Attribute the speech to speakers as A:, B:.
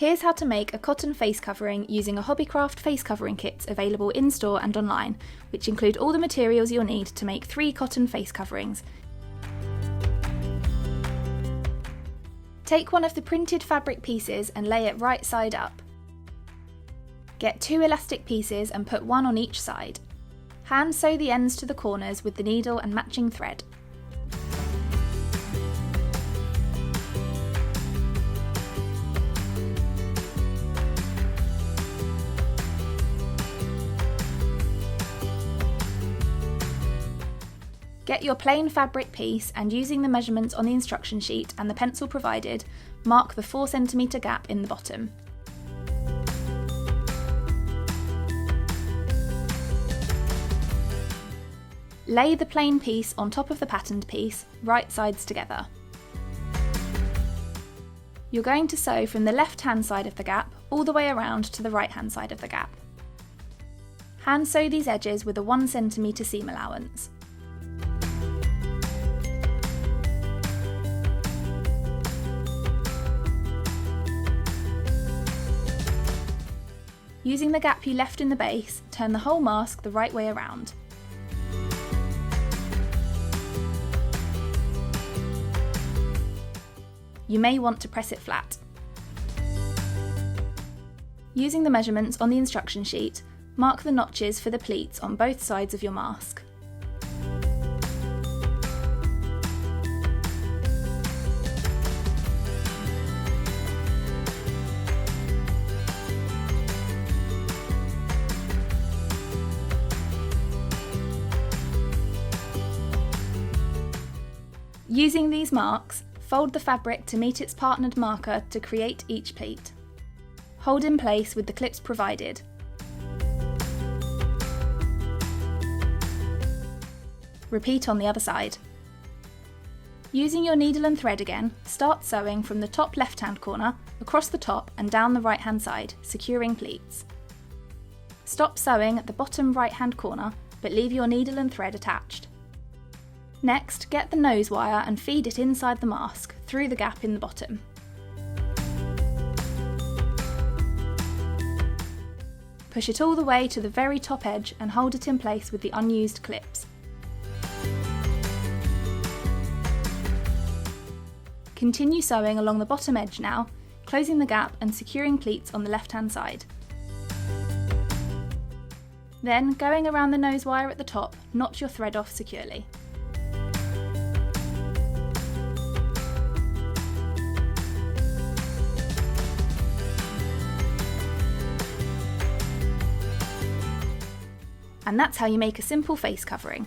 A: Here's how to make a cotton face covering using a Hobbycraft face covering kits available in-store and online, which include all the materials you'll need to make 3 cotton face coverings. Take one of the printed fabric pieces and lay it right side up. Get 2 elastic pieces and put one on each side. Hand sew the ends to the corners with the needle and matching thread. Get your plain fabric piece and, using the measurements on the instruction sheet and the pencil provided, mark the 4 centimetre gap in the bottom. Lay the plain piece on top of the patterned piece, right sides together. You're going to sew from the left hand side of the gap all the way around to the right hand side of the gap. Hand sew these edges with a 1 centimetre seam allowance. Using the gap you left in the base, turn the whole mask the right way around. You may want to press it flat. Using the measurements on the instruction sheet, mark the notches for the pleats on both sides of your mask. Using these marks, fold the fabric to meet its partnered marker to create each pleat. Hold in place with the clips provided. Repeat on the other side. Using your needle and thread again, start sewing from the top left-hand corner, across the top and down the right-hand side, securing pleats. Stop sewing at the bottom right-hand corner, but leave your needle and thread attached. Next, get the nose wire and feed it inside the mask, through the gap in the bottom. Push it all the way to the very top edge and hold it in place with the unused clips. Continue sewing along the bottom edge now, closing the gap and securing pleats on the left-hand side. Then, going around the nose wire at the top, knot your thread off securely. And that's how you make a simple face covering.